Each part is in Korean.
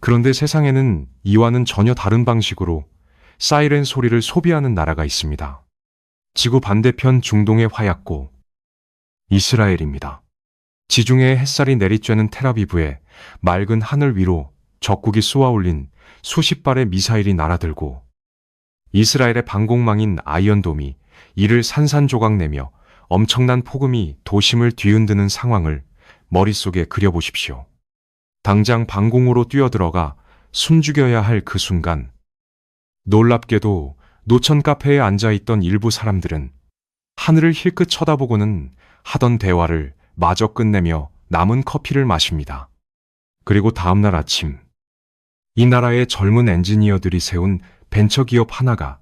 그런데 세상에는 이와는 전혀 다른 방식으로 사이렌 소리를 소비하는 나라가 있습니다. 지구 반대편 중동의 화약고, 이스라엘입니다. 지중해에 햇살이 내리쬐는 텔아비브에 맑은 하늘 위로 적국이 쏘아올린 수십 발의 미사일이 날아들고 이스라엘의 방공망인 아이언돔이 이를 산산조각내며 엄청난 폭음이 도심을 뒤흔드는 상황을 머릿속에 그려보십시오. 당장 방공호로 뛰어들어가 숨죽여야 할 그 순간, 놀랍게도 노천 카페에 앉아있던 일부 사람들은 하늘을 힐끗 쳐다보고는 하던 대화를 마저 끝내며 남은 커피를 마십니다. 그리고 다음날 아침, 이 나라의 젊은 엔지니어들이 세운 벤처기업 하나가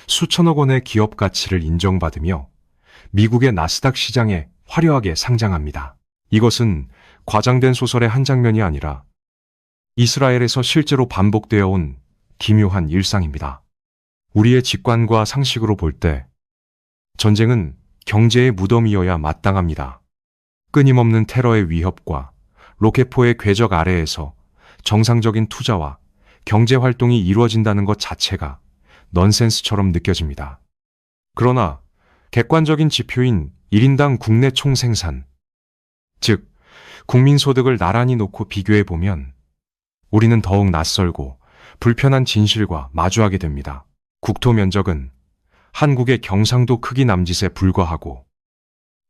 수천억 원의 기업 가치를 인정받으며 미국의 나스닥 시장에 화려하게 상장합니다. 이것은 과장된 소설의 한 장면이 아니라 이스라엘에서 실제로 반복되어 온 기묘한 일상입니다. 우리의 직관과 상식으로 볼 때 전쟁은 경제의 무덤이어야 마땅합니다. 끊임없는 테러의 위협과 로켓포의 궤적 아래에서 정상적인 투자와 경제 활동이 이루어진다는 것 자체가 넌센스처럼 느껴집니다. 그러나 객관적인 지표인 1인당 국내 총생산, 즉 국민소득을 나란히 놓고 비교해보면 우리는 더욱 낯설고 불편한 진실과 마주하게 됩니다. 국토 면적은 한국의 경상도 크기 남짓에 불과하고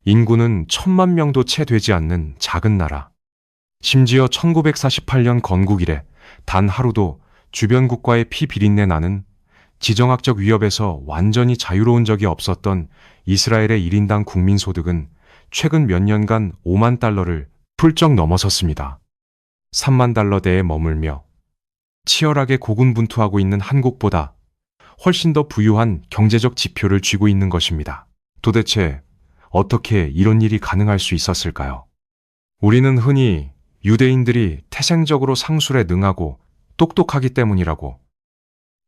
인구는 1,000만 명도 채 되지 않는 작은 나라. 심지어 1948년 건국 이래 단 하루도 주변 국가의 피비린내 나는 지정학적 위협에서 완전히 자유로운 적이 없었던 이스라엘의 1인당 국민소득은 최근 몇 년간 5만 달러를 훌쩍 넘어섰습니다. 3만 달러대에 머물며 치열하게 고군분투하고 있는 한국보다 훨씬 더 부유한 경제적 지표를 쥐고 있는 것입니다. 도대체 어떻게 이런 일이 가능할 수 있었을까요? 우리는 흔히 유대인들이 태생적으로 상술에 능하고 똑똑하기 때문이라고,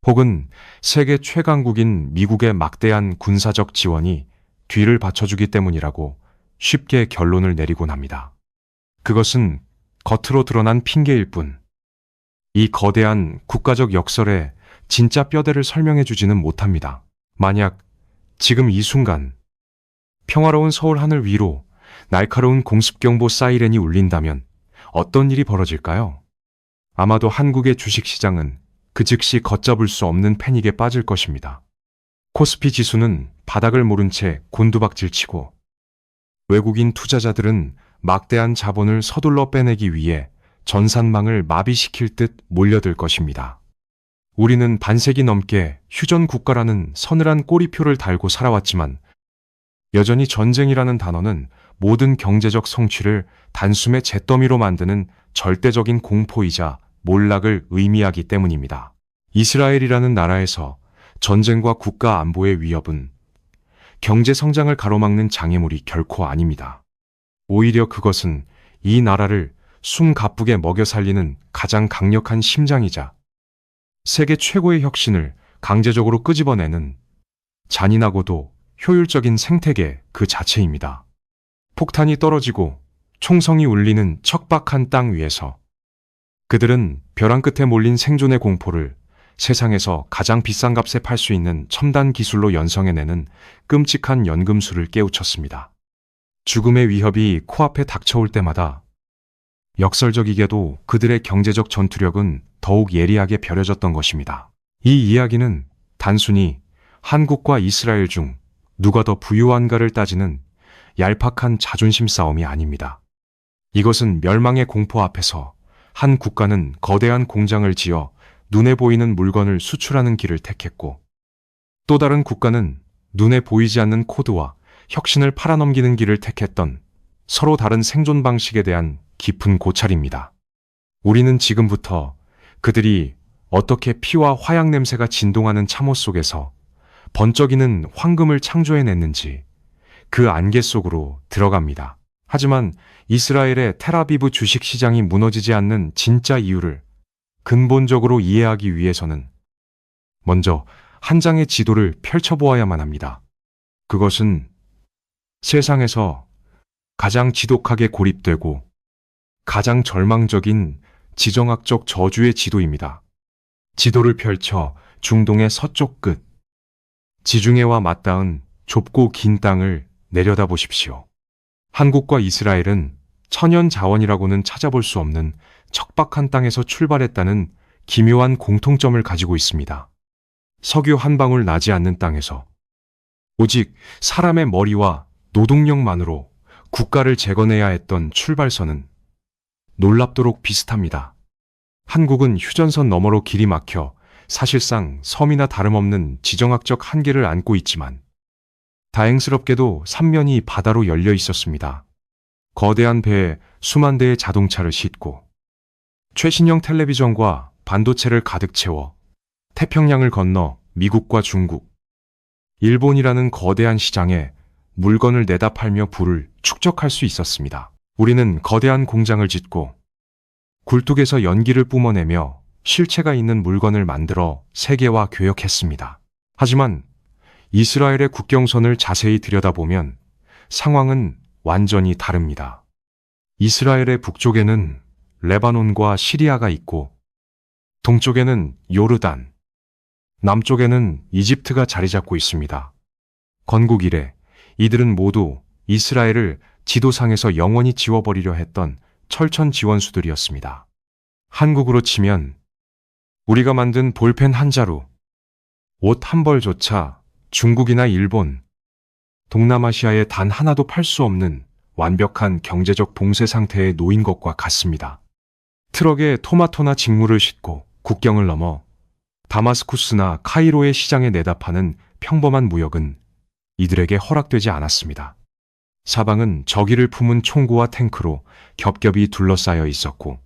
혹은 세계 최강국인 미국의 막대한 군사적 지원이 뒤를 받쳐주기 때문이라고 쉽게 결론을 내리곤 합니다. 그것은 겉으로 드러난 핑계일 뿐, 이 거대한 국가적 역설의 진짜 뼈대를 설명해 주지는 못합니다. 만약 지금 이 순간 평화로운 서울 하늘 위로 날카로운 공습경보 사이렌이 울린다면 어떤 일이 벌어질까요? 아마도 한국의 주식시장은 그 즉시 걷잡을 수 없는 패닉에 빠질 것입니다. 코스피 지수는 바닥을 모른 채 곤두박질치고 외국인 투자자들은 막대한 자본을 서둘러 빼내기 위해 전산망을 마비시킬 듯 몰려들 것입니다. 우리는 반세기 넘게 휴전 국가라는 서늘한 꼬리표를 달고 살아왔지만 여전히 전쟁이라는 단어는 모든 경제적 성취를 단숨에 잿더미로 만드는 절대적인 공포이자 몰락을 의미하기 때문입니다. 이스라엘이라는 나라에서 전쟁과 국가 안보의 위협은 경제 성장을 가로막는 장애물이 결코 아닙니다. 오히려 그것은 이 나라를 숨 가쁘게 먹여 살리는 가장 강력한 심장이자 세계 최고의 혁신을 강제적으로 끄집어내는 잔인하고도 효율적인 생태계 그 자체입니다. 폭탄이 떨어지고 총성이 울리는 척박한 땅 위에서 그들은 벼랑 끝에 몰린 생존의 공포를 세상에서 가장 비싼 값에 팔 수 있는 첨단 기술로 연성해내는 끔찍한 연금술을 깨우쳤습니다. 죽음의 위협이 코앞에 닥쳐올 때마다 역설적이게도 그들의 경제적 전투력은 더욱 예리하게 벼려졌던 것입니다. 이 이야기는 단순히 한국과 이스라엘 중 누가 더 부유한가를 따지는 얄팍한 자존심 싸움이 아닙니다. 이것은 멸망의 공포 앞에서 한 국가는 거대한 공장을 지어 눈에 보이는 물건을 수출하는 길을 택했고, 또 다른 국가는 눈에 보이지 않는 코드와 혁신을 팔아넘기는 길을 택했던 서로 다른 생존 방식에 대한 깊은 고찰입니다. 우리는 지금부터 그들이 어떻게 피와 화약 냄새가 진동하는 참호 속에서 번쩍이는 황금을 창조해냈는지 그 안개 속으로 들어갑니다. 하지만 이스라엘의 텔아비브 주식시장이 무너지지 않는 진짜 이유를 근본적으로 이해하기 위해서는 먼저 한 장의 지도를 펼쳐보아야만 합니다. 그것은 세상에서 가장 지독하게 고립되고 가장 절망적인 지정학적 저주의 지도입니다. 지도를 펼쳐 중동의 서쪽 끝, 지중해와 맞닿은 좁고 긴 땅을 내려다보십시오. 한국과 이스라엘은 천연 자원이라고는 찾아볼 수 없는 척박한 땅에서 출발했다는 기묘한 공통점을 가지고 있습니다. 석유 한 방울 나지 않는 땅에서 오직 사람의 머리와 노동력만으로 국가를 재건해야 했던 출발선은 놀랍도록 비슷합니다. 한국은 휴전선 너머로 길이 막혀 사실상 섬이나 다름없는 지정학적 한계를 안고 있지만 다행스럽게도 삼면이 바다로 열려 있었습니다. 거대한 배에 수만 대의 자동차를 싣고 최신형 텔레비전과 반도체를 가득 채워 태평양을 건너 미국과 중국, 일본이라는 거대한 시장에 물건을 내다 팔며 부를 축적할 수 있었습니다. 우리는 거대한 공장을 짓고 굴뚝에서 연기를 뿜어내며 실체가 있는 물건을 만들어 세계화 교역했습니다. 하지만 이스라엘의 국경선을 자세히 들여다보면 상황은 완전히 다릅니다. 이스라엘의 북쪽에는 레바논과 시리아가 있고 동쪽에는 요르단, 남쪽에는 이집트가 자리 잡고 있습니다. 건국 이래 이들은 모두 이스라엘을 지도상에서 영원히 지워버리려 했던 철천 지원수들이었습니다. 한국으로 치면 우리가 만든 볼펜 한 자루, 옷 한 벌조차 중국이나 일본, 동남아시아에 단 하나도 팔 수 없는 완벽한 경제적 봉쇄 상태에 놓인 것과 같습니다. 트럭에 토마토나 직물을 싣고 국경을 넘어 다마스쿠스나 카이로의 시장에 내다 파는 평범한 무역은 이들에게 허락되지 않았습니다. 사방은 적의를 품은 총구와 탱크로 겹겹이 둘러싸여 있었고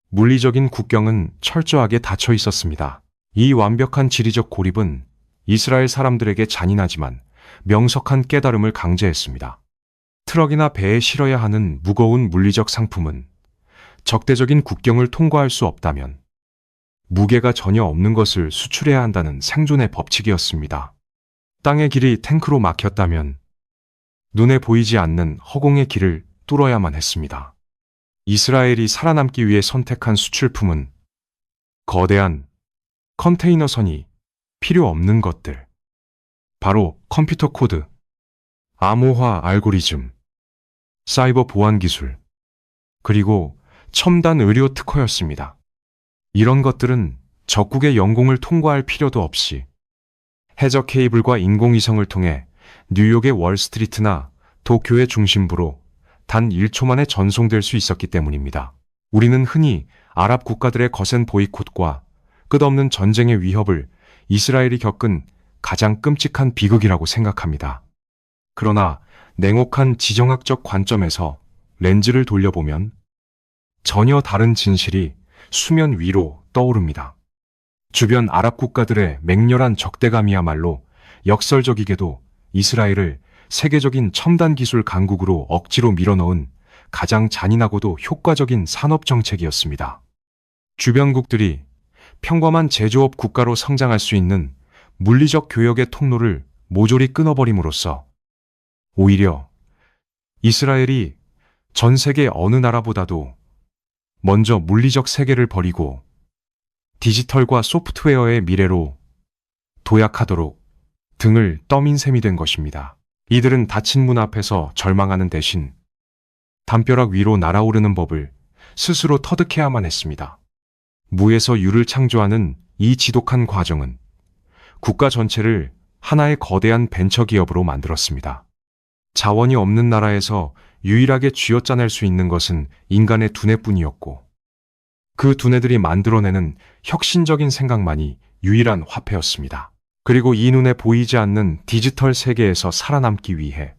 물리적인 국경은 철저하게 닫혀 있었습니다. 이 완벽한 지리적 고립은 이스라엘 사람들에게 잔인하지만 명석한 깨달음을 강제했습니다. 트럭이나 배에 실어야 하는 무거운 물리적 상품은 적대적인 국경을 통과할 수 없다면 무게가 전혀 없는 것을 수출해야 한다는 생존의 법칙이었습니다. 땅의 길이 탱크로 막혔다면 눈에 보이지 않는 허공의 길을 뚫어야만 했습니다. 이스라엘이 살아남기 위해 선택한 수출품은 거대한 컨테이너선이 필요 없는 것들, 바로 컴퓨터 코드, 암호화 알고리즘, 사이버 보안 기술, 그리고 첨단 의료 특허였습니다. 이런 것들은 적국의 영공을 통과할 필요도 없이 해저 케이블과 인공위성을 통해 뉴욕의 월스트리트나 도쿄의 중심부로 단 1초 만에 전송될 수 있었기 때문입니다. 우리는 흔히 아랍 국가들의 거센 보이콧과 끝없는 전쟁의 위협을 이스라엘이 겪은 가장 끔찍한 비극이라고 생각합니다. 그러나 냉혹한 지정학적 관점에서 렌즈를 돌려보면 전혀 다른 진실이 수면 위로 떠오릅니다. 주변 아랍 국가들의 맹렬한 적대감이야말로 역설적이게도 이스라엘을 세계적인 첨단 기술 강국으로 억지로 밀어넣은 가장 잔인하고도 효과적인 산업 정책이었습니다. 주변국들이 평범한 제조업 국가로 성장할 수 있는 물리적 교역의 통로를 모조리 끊어버림으로써 오히려 이스라엘이 전 세계 어느 나라보다도 먼저 물리적 세계를 버리고 디지털과 소프트웨어의 미래로 도약하도록 등을 떠민 셈이 된 것입니다. 이들은 닫힌 문 앞에서 절망하는 대신 담벼락 위로 날아오르는 법을 스스로 터득해야만 했습니다. 무에서 유를 창조하는 이 지독한 과정은 국가 전체를 하나의 거대한 벤처 기업으로 만들었습니다. 자원이 없는 나라에서 유일하게 쥐어짜낼 수 있는 것은 인간의 두뇌뿐이었고 그 두뇌들이 만들어내는 혁신적인 생각만이 유일한 화폐였습니다. 그리고 이 눈에 보이지 않는 디지털 세계에서 살아남기 위해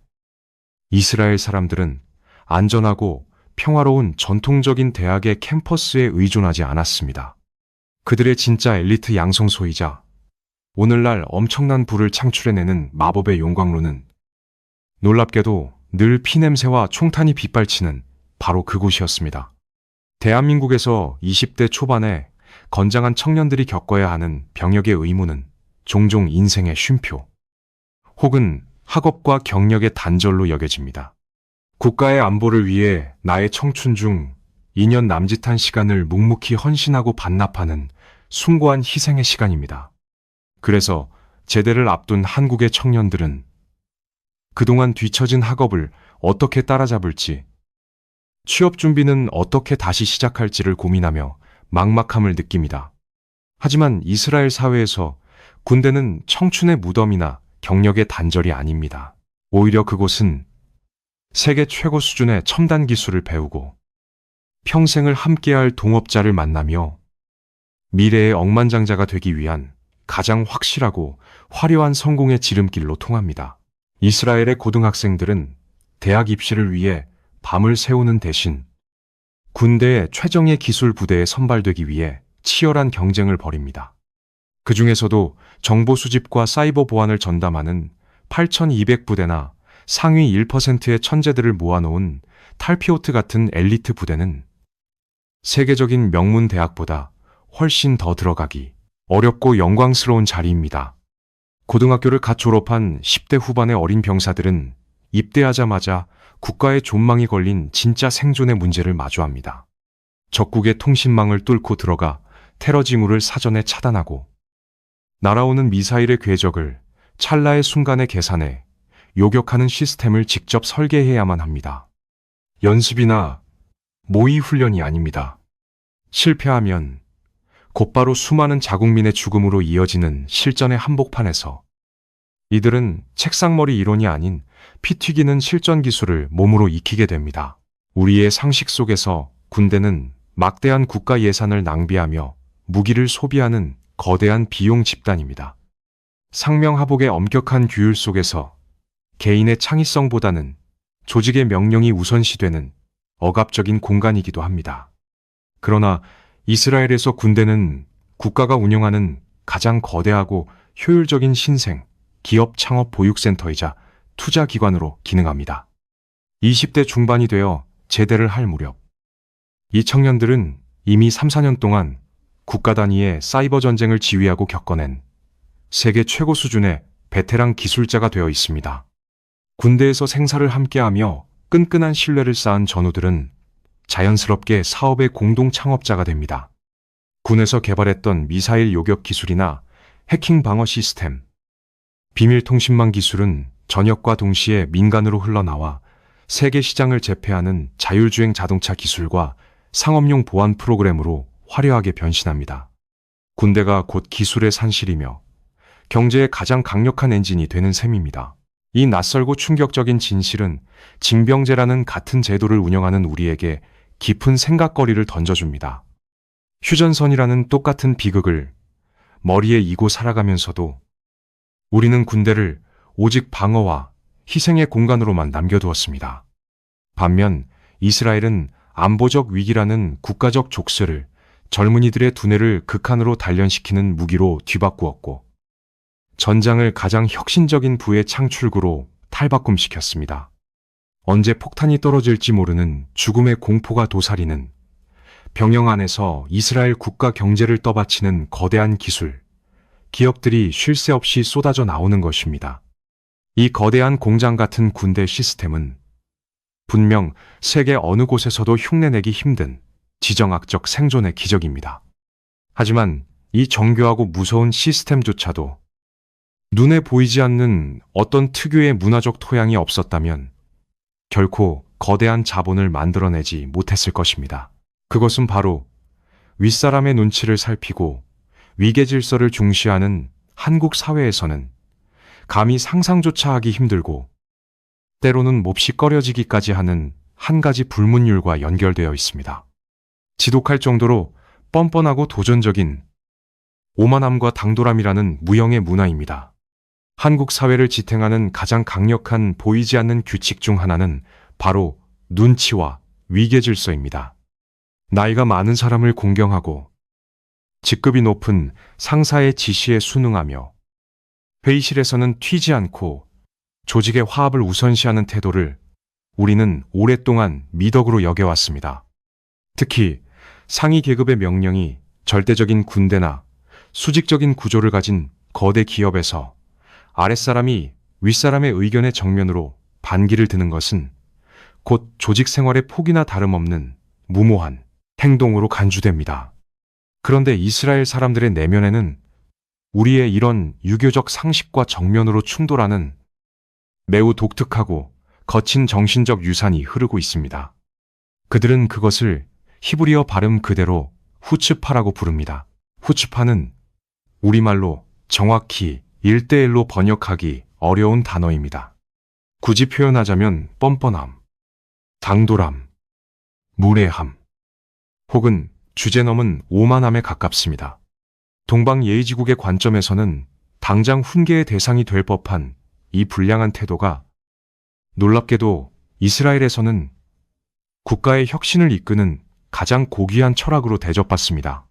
이스라엘 사람들은 안전하고 평화로운 전통적인 대학의 캠퍼스에 의존하지 않았습니다. 그들의 진짜 엘리트 양성소이자 오늘날 엄청난 부를 창출해내는 마법의 용광로는 놀랍게도 늘 피냄새와 총탄이 빗발치는 바로 그곳이었습니다. 대한민국에서 20대 초반에 건장한 청년들이 겪어야 하는 병역의 의무는 종종 인생의 쉼표 혹은 학업과 경력의 단절로 여겨집니다. 국가의 안보를 위해 나의 청춘 중 2년 남짓한 시간을 묵묵히 헌신하고 반납하는 숭고한 희생의 시간입니다. 그래서 제대를 앞둔 한국의 청년들은 그동안 뒤처진 학업을 어떻게 따라잡을지, 취업 준비는 어떻게 다시 시작할지를 고민하며 막막함을 느낍니다. 하지만 이스라엘 사회에서 군대는 청춘의 무덤이나 경력의 단절이 아닙니다. 오히려 그곳은 세계 최고 수준의 첨단 기술을 배우고 평생을 함께할 동업자를 만나며 미래의 억만장자가 되기 위한 가장 확실하고 화려한 성공의 지름길로 통합니다. 이스라엘의 고등학생들은 대학 입시를 위해 밤을 새우는 대신 군대의 최정예 기술 부대에 선발되기 위해 치열한 경쟁을 벌입니다. 그 중에서도 정보 수집과 사이버 보안을 전담하는 8200부대나 상위 1%의 천재들을 모아놓은 탈피오트 같은 엘리트 부대는 세계적인 명문 대학보다 훨씬 더 들어가기 어렵고 영광스러운 자리입니다. 고등학교를 갓 졸업한 10대 후반의 어린 병사들은 입대하자마자 국가의 존망이 걸린 진짜 생존의 문제를 마주합니다. 적국의 통신망을 뚫고 들어가 테러 징후를 사전에 차단하고 날아오는 미사일의 궤적을 찰나의 순간에 계산해 요격하는 시스템을 직접 설계해야만 합니다. 연습이나 모의 훈련이 아닙니다. 실패하면 곧바로 수많은 자국민의 죽음으로 이어지는 실전의 한복판에서 이들은 책상머리 이론이 아닌 피 튀기는 실전 기술을 몸으로 익히게 됩니다. 우리의 상식 속에서 군대는 막대한 국가 예산을 낭비하며 무기를 소비하는 거대한 비용 집단입니다. 상명하복의 엄격한 규율 속에서 개인의 창의성보다는 조직의 명령이 우선시되는 억압적인 공간이기도 합니다. 그러나 이스라엘에서 군대는 국가가 운영하는 가장 거대하고 효율적인 신생, 기업 창업 보육센터이자 투자기관으로 기능합니다. 20대 중반이 되어 제대를 할 무렵 이 청년들은 이미 3, 4년 동안 국가 단위의 사이버 전쟁을 지휘하고 겪어낸 세계 최고 수준의 베테랑 기술자가 되어 있습니다. 군대에서 생사를 함께하며 끈끈한 신뢰를 쌓은 전우들은 자연스럽게 사업의 공동 창업자가 됩니다. 군에서 개발했던 미사일 요격 기술이나 해킹 방어 시스템, 비밀 통신망 기술은 전역과 동시에 민간으로 흘러나와 세계 시장을 제패하는 자율주행 자동차 기술과 상업용 보안 프로그램으로 화려하게 변신합니다. 군대가 곧 기술의 산실이며 경제의 가장 강력한 엔진이 되는 셈입니다. 이 낯설고 충격적인 진실은 징병제라는 같은 제도를 운영하는 우리에게 깊은 생각거리를 던져줍니다. 휴전선이라는 똑같은 비극을 머리에 이고 살아가면서도 우리는 군대를 오직 방어와 희생의 공간으로만 남겨두었습니다. 반면 이스라엘은 안보적 위기라는 국가적 족쇄를 젊은이들의 두뇌를 극한으로 단련시키는 무기로 뒤바꾸었고 전장을 가장 혁신적인 부의 창출구로 탈바꿈시켰습니다. 언제 폭탄이 떨어질지 모르는 죽음의 공포가 도사리는 병영 안에서 이스라엘 국가 경제를 떠받치는 거대한 기술, 기업들이 쉴 새 없이 쏟아져 나오는 것입니다. 이 거대한 공장 같은 군대 시스템은 분명 세계 어느 곳에서도 흉내내기 힘든 지정학적 생존의 기적입니다. 하지만 이 정교하고 무서운 시스템조차도 눈에 보이지 않는 어떤 특유의 문화적 토양이 없었다면 결코 거대한 자본을 만들어내지 못했을 것입니다. 그것은 바로 윗사람의 눈치를 살피고 위계 질서를 중시하는 한국 사회에서는 감히 상상조차 하기 힘들고 때로는 몹시 꺼려지기까지 하는 한 가지 불문율과 연결되어 있습니다. 지독할 정도로 뻔뻔하고 도전적인 오만함과 당돌함이라는 무형의 문화입니다. 한국 사회를 지탱하는 가장 강력한 보이지 않는 규칙 중 하나는 바로 눈치와 위계 질서입니다. 나이가 많은 사람을 공경하고 직급이 높은 상사의 지시에 순응하며 회의실에서는 튀지 않고 조직의 화합을 우선시하는 태도를 우리는 오랫동안 미덕으로 여겨왔습니다. 특히 상위 계급의 명령이 절대적인 군대나 수직적인 구조를 가진 거대 기업에서 아랫사람이 윗사람의 의견에 정면으로 반기를 드는 것은 곧 조직 생활의 폭이나 다름없는 무모한 행동으로 간주됩니다. 그런데 이스라엘 사람들의 내면에는 우리의 이런 유교적 상식과 정면으로 충돌하는 매우 독특하고 거친 정신적 유산이 흐르고 있습니다. 그들은 그것을 히브리어 발음 그대로 후츠파라고 부릅니다. 후츠파는 우리말로 정확히 1대1로 번역하기 어려운 단어입니다. 굳이 표현하자면 뻔뻔함, 당돌함, 무례함, 혹은 주제 넘은 오만함에 가깝습니다. 동방 예의지국의 관점에서는 당장 훈계의 대상이 될 법한 이 불량한 태도가 놀랍게도 이스라엘에서는 국가의 혁신을 이끄는 가장 고귀한 철학으로 대접받습니다.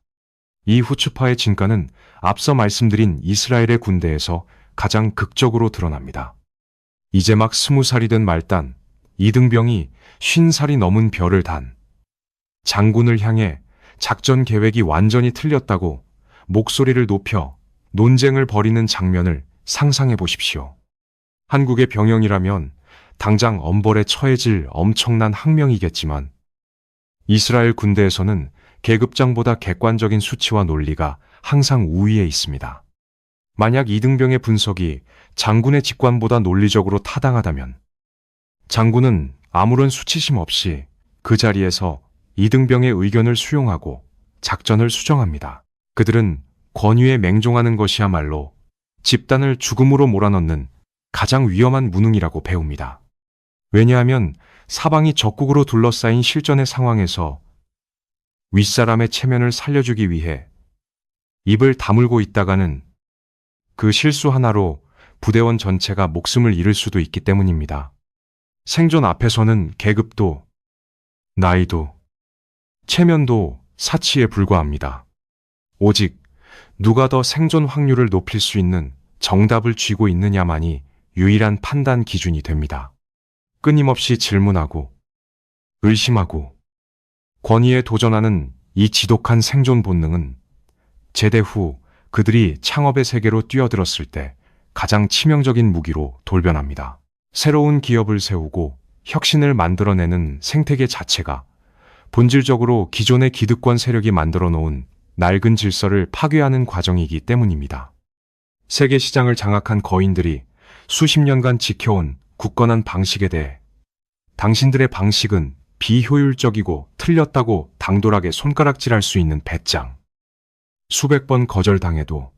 이 후츠파의 진가는 앞서 말씀드린 이스라엘의 군대에서 가장 극적으로 드러납니다. 이제 막 20살이 된 말단 이등병이 50살이 넘은 별을 단 장군을 향해 작전 계획이 완전히 틀렸다고 목소리를 높여 논쟁을 벌이는 장면을 상상해 보십시오. 한국의 병영이라면 당장 엄벌에 처해질 엄청난 학명이겠지만 이스라엘 군대에서는 계급장보다 객관적인 수치와 논리가 항상 우위에 있습니다. 만약 이등병의 분석이 장군의 직관보다 논리적으로 타당하다면 장군은 아무런 수치심 없이 그 자리에서 이등병의 의견을 수용하고 작전을 수정합니다. 그들은 권위에 맹종하는 것이야말로 집단을 죽음으로 몰아넣는 가장 위험한 무능이라고 배웁니다. 왜냐하면 사방이 적국으로 둘러싸인 실전의 상황에서 윗사람의 체면을 살려주기 위해 입을 다물고 있다가는 그 실수 하나로 부대원 전체가 목숨을 잃을 수도 있기 때문입니다. 생존 앞에서는 계급도, 나이도, 체면도 사치에 불과합니다. 오직 누가 더 생존 확률을 높일 수 있는 정답을 쥐고 있느냐만이 유일한 판단 기준이 됩니다. 끊임없이 질문하고, 의심하고, 권위에 도전하는 이 지독한 생존 본능은 제대 후 그들이 창업의 세계로 뛰어들었을 때 가장 치명적인 무기로 돌변합니다. 새로운 기업을 세우고 혁신을 만들어내는 생태계 자체가 본질적으로 기존의 기득권 세력이 만들어 놓은 낡은 질서를 파괴하는 과정이기 때문입니다. 세계 시장을 장악한 거인들이 수십 년간 지켜온 굳건한 방식에 대해 당신들의 방식은 비효율적이고 틀렸다고 당돌하게 손가락질할 수 있는 배짱. 수백 번 거절당해도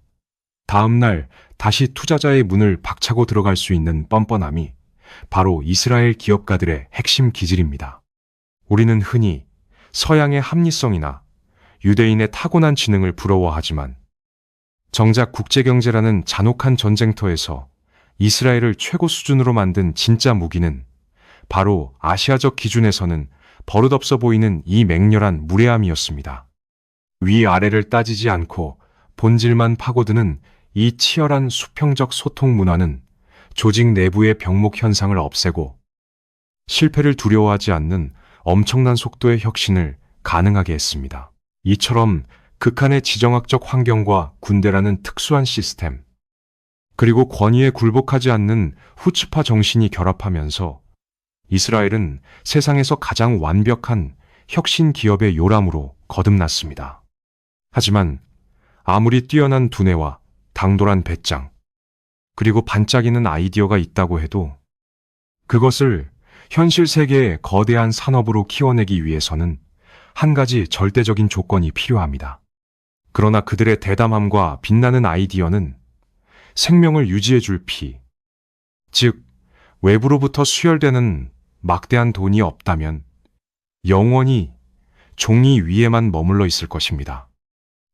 다음날 다시 투자자의 문을 박차고 들어갈 수 있는 뻔뻔함이 바로 이스라엘 기업가들의 핵심 기질입니다. 우리는 흔히 서양의 합리성이나 유대인의 타고난 지능을 부러워하지만 정작 국제경제라는 잔혹한 전쟁터에서 이스라엘을 최고 수준으로 만든 진짜 무기는 바로 아시아적 기준에서는 버릇없어 보이는 이 맹렬한 무례함이었습니다. 위아래를 따지지 않고 본질만 파고드는 이 치열한 수평적 소통 문화는 조직 내부의 병목 현상을 없애고 실패를 두려워하지 않는 엄청난 속도의 혁신을 가능하게 했습니다. 이처럼 극한의 지정학적 환경과 군대라는 특수한 시스템, 그리고 권위에 굴복하지 않는 후츠파 정신이 결합하면서 이스라엘은 세상에서 가장 완벽한 혁신 기업의 요람으로 거듭났습니다. 하지만 아무리 뛰어난 두뇌와 당돌한 배짱, 그리고 반짝이는 아이디어가 있다고 해도 그것을 현실 세계의 거대한 산업으로 키워내기 위해서는 한 가지 절대적인 조건이 필요합니다. 그러나 그들의 대담함과 빛나는 아이디어는 생명을 유지해줄 피, 즉 외부로부터 수혈되는 막대한 돈이 없다면 영원히 종이 위에만 머물러 있을 것입니다.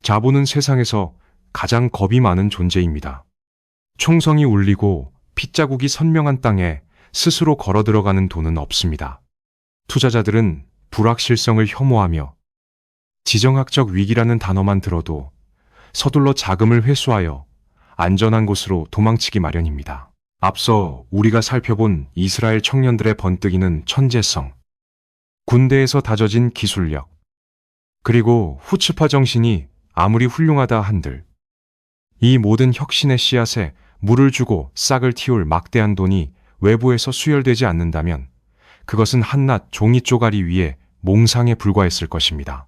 자본은 세상에서 가장 겁이 많은 존재입니다. 총성이 울리고 핏자국이 선명한 땅에 스스로 걸어 들어가는 돈은 없습니다. 투자자들은 불확실성을 혐오하며 지정학적 위기라는 단어만 들어도 서둘러 자금을 회수하여 안전한 곳으로 도망치기 마련입니다. 앞서 우리가 살펴본 이스라엘 청년들의 번뜩이는 천재성, 군대에서 다져진 기술력, 그리고 후츠파 정신이 아무리 훌륭하다 한들 이 모든 혁신의 씨앗에 물을 주고 싹을 틔울 막대한 돈이 외부에서 수혈되지 않는다면 그것은 한낱 종이 쪼가리 위에 몽상에 불과했을 것입니다.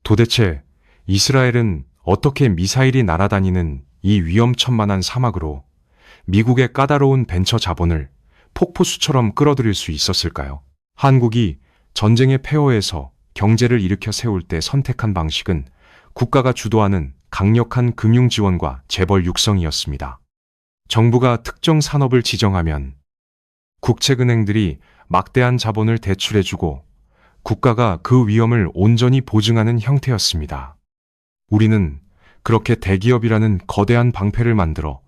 도대체 이스라엘은 어떻게 미사일이 날아다니는 이 위험천만한 사막으로 미국의 까다로운 벤처 자본을 폭포수처럼 끌어들일 수 있었을까요? 한국이 전쟁의 폐허에서 경제를 일으켜 세울 때 선택한 방식은 국가가 주도하는 강력한 금융 지원과 재벌 육성이었습니다. 정부가 특정 산업을 지정하면 국책은행들이 막대한 자본을 대출해주고 국가가 그 위험을 온전히 보증하는 형태였습니다. 우리는 그렇게 대기업이라는 거대한 방패를 만들어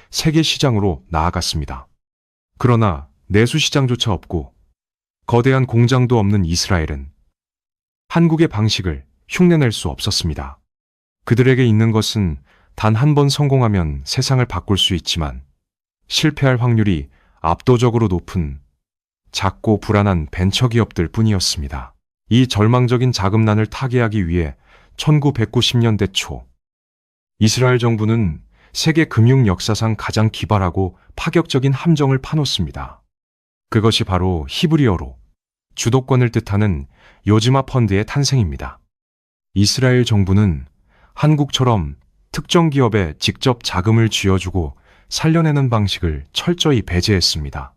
세계 시장으로 나아갔습니다. 그러나 내수 시장조차 없고 거대한 공장도 없는 이스라엘은 한국의 방식을 흉내낼 수 없었습니다. 그들에게 있는 것은 단 한 번 성공하면 세상을 바꿀 수 있지만 실패할 확률이 압도적으로 높은 작고 불안한 벤처기업들 뿐이었습니다. 이 절망적인 자금난을 타개하기 위해 1990년대 초 이스라엘 정부는 세계 금융 역사상 가장 기발하고 파격적인 함정을 파놓습니다. 그것이 바로 히브리어로 주도권을 뜻하는 요즈마 펀드의 탄생입니다. 이스라엘 정부는 한국처럼 특정 기업에 직접 자금을 쥐어주고 살려내는 방식을 철저히 배제했습니다.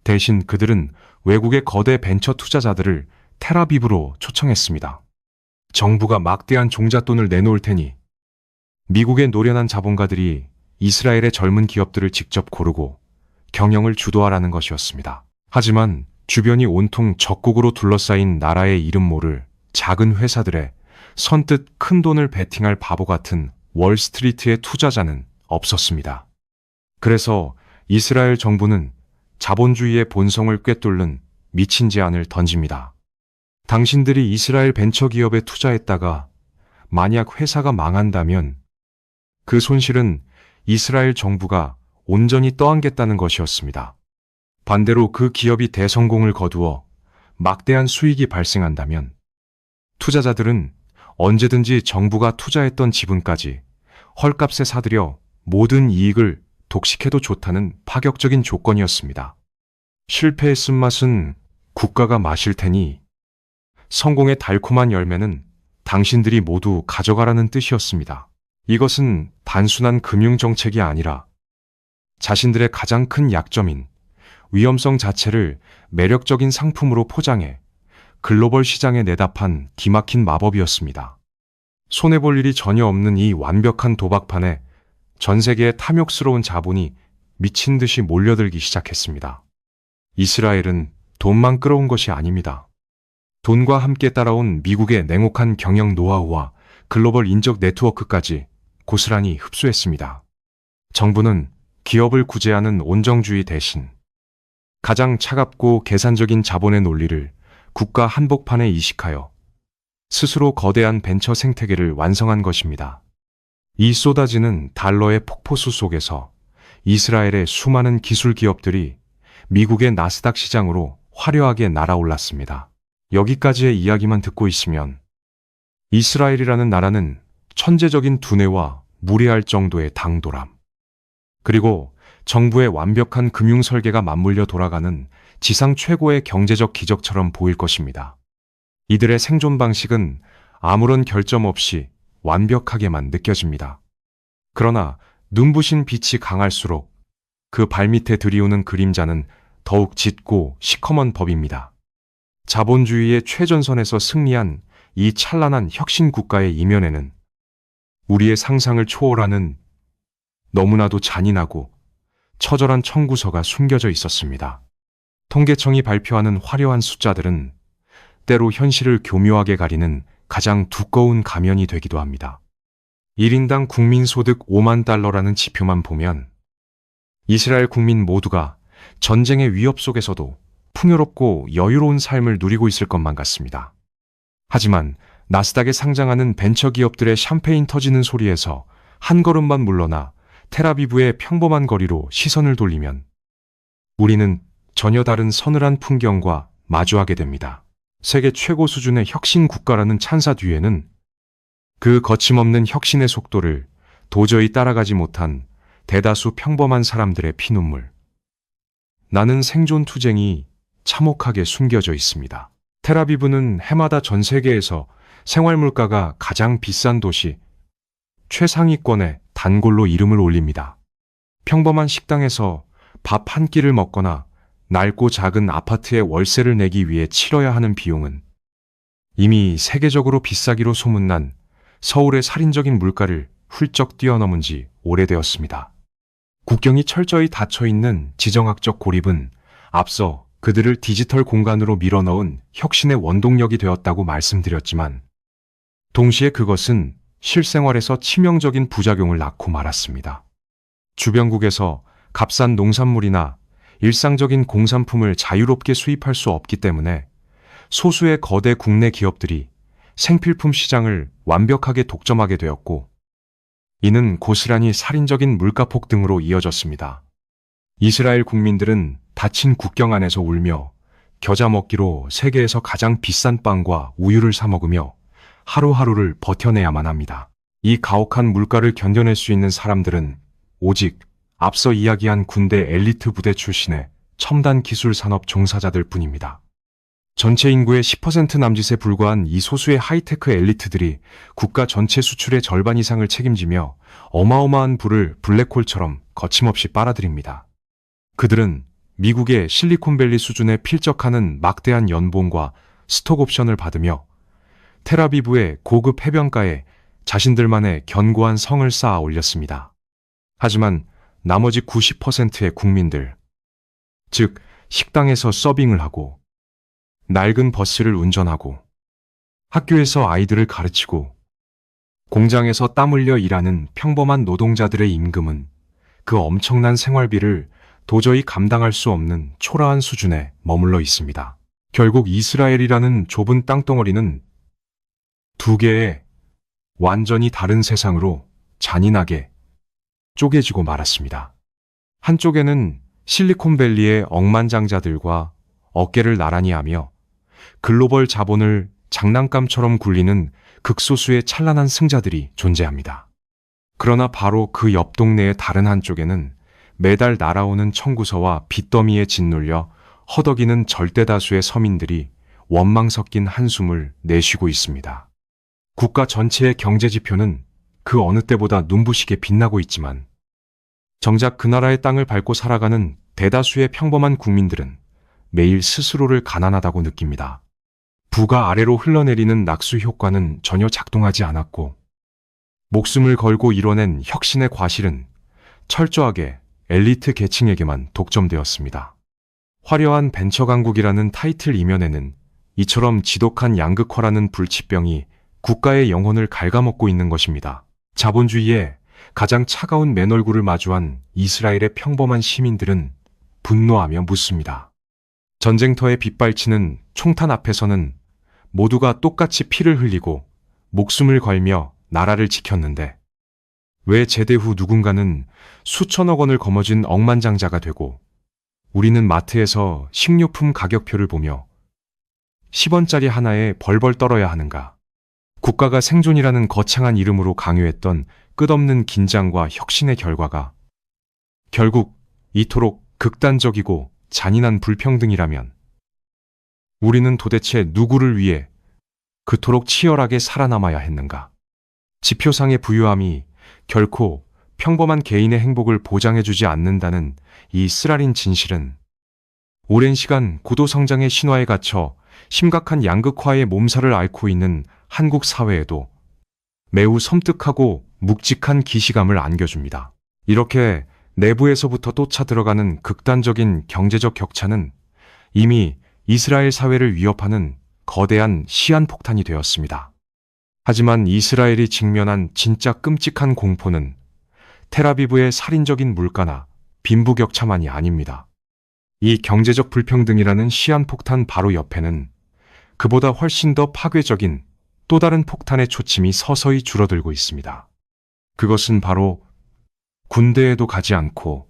대신 그들은 외국의 거대 벤처 투자자들을 텔아비브로 초청했습니다. 정부가 막대한 종잣돈을 내놓을 테니 미국의 노련한 자본가들이 이스라엘의 젊은 기업들을 직접 고르고 경영을 주도하라는 것이었습니다. 하지만 주변이 온통 적국으로 둘러싸인 나라의 이름 모를 작은 회사들에 선뜻 큰 돈을 베팅할 바보 같은 월스트리트의 투자자는 없었습니다. 그래서 이스라엘 정부는 자본주의의 본성을 꿰뚫는 미친 제안을 던집니다. 당신들이 이스라엘 벤처기업에 투자했다가 만약 회사가 망한다면 그 손실은 이스라엘 정부가 온전히 떠안겠다는 것이었습니다. 반대로 그 기업이 대성공을 거두어 막대한 수익이 발생한다면 투자자들은 언제든지 정부가 투자했던 지분까지 헐값에 사들여 모든 이익을 독식해도 좋다는 파격적인 조건이었습니다. 실패의 쓴맛은 국가가 마실 테니 성공의 달콤한 열매는 당신들이 모두 가져가라는 뜻이었습니다. 이것은 단순한 금융정책이 아니라 자신들의 가장 큰 약점인 위험성 자체를 매력적인 상품으로 포장해 글로벌 시장에 내다판 기막힌 마법이었습니다. 손해볼 일이 전혀 없는 이 완벽한 도박판에 전 세계의 탐욕스러운 자본이 미친 듯이 몰려들기 시작했습니다. 이스라엘은 돈만 끌어온 것이 아닙니다. 돈과 함께 따라온 미국의 냉혹한 경영 노하우와 글로벌 인적 네트워크까지 고스란히 흡수했습니다. 정부는 기업을 구제하는 온정주의 대신 가장 차갑고 계산적인 자본의 논리를 국가 한복판에 이식하여 스스로 거대한 벤처 생태계를 완성한 것입니다. 이 쏟아지는 달러의 폭포수 속에서 이스라엘의 수많은 기술 기업들이 미국의 나스닥 시장으로 화려하게 날아올랐습니다. 여기까지의 이야기만 듣고 있으면 이스라엘이라는 나라는 천재적인 두뇌와 무례할 정도의 당돌함, 그리고 정부의 완벽한 금융 설계가 맞물려 돌아가는 지상 최고의 경제적 기적처럼 보일 것입니다. 이들의 생존 방식은 아무런 결점 없이 완벽하게만 느껴집니다. 그러나 눈부신 빛이 강할수록 그 발밑에 들이우는 그림자는 더욱 짙고 시커먼 법입니다. 자본주의의 최전선에서 승리한 이 찬란한 혁신 국가의 이면에는 우리의 상상을 초월하는 너무나도 잔인하고 처절한 청구서가 숨겨져 있었습니다. 통계청이 발표하는 화려한 숫자들은 때로 현실을 교묘하게 가리는 가장 두꺼운 가면이 되기도 합니다. 1인당 국민소득 5만 달러라는 지표만 보면 이스라엘 국민 모두가 전쟁의 위협 속에서도 풍요롭고 여유로운 삶을 누리고 있을 것만 같습니다. 하지만 나스닥에 상장하는 벤처기업들의 샴페인 터지는 소리에서 한 걸음만 물러나 텔아비브의 평범한 거리로 시선을 돌리면 우리는 전혀 다른 서늘한 풍경과 마주하게 됩니다. 세계 최고 수준의 혁신 국가라는 찬사 뒤에는 그 거침없는 혁신의 속도를 도저히 따라가지 못한 대다수 평범한 사람들의 피눈물, 나는 생존 투쟁이 참혹하게 숨겨져 있습니다. 텔아비브는 해마다 전 세계에서 생활 물가가 가장 비싼 도시 최상위권에 단골로 이름을 올립니다. 평범한 식당에서 밥 한 끼를 먹거나 낡고 작은 아파트의 월세를 내기 위해 치러야 하는 비용은 이미 세계적으로 비싸기로 소문난 서울의 살인적인 물가를 훌쩍 뛰어넘은 지 오래되었습니다. 국경이 철저히 닫혀 있는 지정학적 고립은 앞서 그들을 디지털 공간으로 밀어넣은 혁신의 원동력이 되었다고 말씀드렸지만, 동시에 그것은 실생활에서 치명적인 부작용을 낳고 말았습니다. 주변국에서 값싼 농산물이나 일상적인 공산품을 자유롭게 수입할 수 없기 때문에 소수의 거대 국내 기업들이 생필품 시장을 완벽하게 독점하게 되었고, 이는 고스란히 살인적인 물가 폭등으로 이어졌습니다. 이스라엘 국민들은 닫힌 국경 안에서 울며 겨자 먹기로 세계에서 가장 비싼 빵과 우유를 사 먹으며 하루하루를 버텨내야만 합니다. 이 가혹한 물가를 견뎌낼 수 있는 사람들은 오직 앞서 이야기한 군대 엘리트 부대 출신의 첨단 기술 산업 종사자들 뿐입니다. 전체 인구의 10% 남짓에 불과한 이 소수의 하이테크 엘리트들이 국가 전체 수출의 절반 이상을 책임지며 어마어마한 부를 블랙홀처럼 거침없이 빨아들입니다. 그들은 미국의 실리콘밸리 수준에 필적하는 막대한 연봉과 스톡옵션을 받으며 텔아비브의 고급 해변가에 자신들만의 견고한 성을 쌓아 올렸습니다. 하지만 나머지 90%의 국민들, 즉 식당에서 서빙을 하고 낡은 버스를 운전하고 학교에서 아이들을 가르치고 공장에서 땀 흘려 일하는 평범한 노동자들의 임금은 그 엄청난 생활비를 도저히 감당할 수 없는 초라한 수준에 머물러 있습니다. 결국 이스라엘이라는 좁은 땅덩어리는 두 개의 완전히 다른 세상으로 잔인하게 쪼개지고 말았습니다. 한쪽에는 실리콘밸리의 억만장자들과 어깨를 나란히 하며 글로벌 자본을 장난감처럼 굴리는 극소수의 찬란한 승자들이 존재합니다. 그러나 바로 그 옆 동네의 다른 한쪽에는 매달 날아오는 청구서와 빚더미에 짓눌려 허덕이는 절대다수의 서민들이 원망 섞인 한숨을 내쉬고 있습니다. 국가 전체의 경제 지표는 그 어느 때보다 눈부시게 빛나고 있지만, 정작 그 나라의 땅을 밟고 살아가는 대다수의 평범한 국민들은 매일 스스로를 가난하다고 느낍니다. 부가 아래로 흘러내리는 낙수 효과는 전혀 작동하지 않았고, 목숨을 걸고 이뤄낸 혁신의 과실은 철저하게 엘리트 계층에게만 독점되었습니다. 화려한 벤처 강국이라는 타이틀 이면에는 이처럼 지독한 양극화라는 불치병이 국가의 영혼을 갉아먹고 있는 것입니다. 자본주의의 가장 차가운 맨얼굴을 마주한 이스라엘의 평범한 시민들은 분노하며 묻습니다. 전쟁터에 빗발치는 총탄 앞에서는 모두가 똑같이 피를 흘리고 목숨을 걸며 나라를 지켰는데, 왜 제대 후 누군가는 수천억 원을 거머쥔 억만장자가 되고 우리는 마트에서 식료품 가격표를 보며 10원짜리 하나에 벌벌 떨어야 하는가? 국가가 생존이라는 거창한 이름으로 강요했던 끝없는 긴장과 혁신의 결과가 결국 이토록 극단적이고 잔인한 불평등이라면 우리는 도대체 누구를 위해 그토록 치열하게 살아남아야 했는가? 지표상의 부유함이 결코 평범한 개인의 행복을 보장해주지 않는다는 이 쓰라린 진실은 오랜 시간 고도 성장의 신화에 갇혀 심각한 양극화의 몸살을 앓고 있는 한국 사회에도 매우 섬뜩하고 묵직한 기시감을 안겨줍니다. 이렇게 내부에서부터 쫓아 들어가는 극단적인 경제적 격차는 이미 이스라엘 사회를 위협하는 거대한 시한폭탄이 되었습니다. 하지만 이스라엘이 직면한 진짜 끔찍한 공포는 텔아비브의 살인적인 물가나 빈부격차만이 아닙니다. 이 경제적 불평등이라는 시한폭탄 바로 옆에는 그보다 훨씬 더 파괴적인 또 다른 폭탄의 초침이 서서히 줄어들고 있습니다. 그것은 바로 군대에도 가지 않고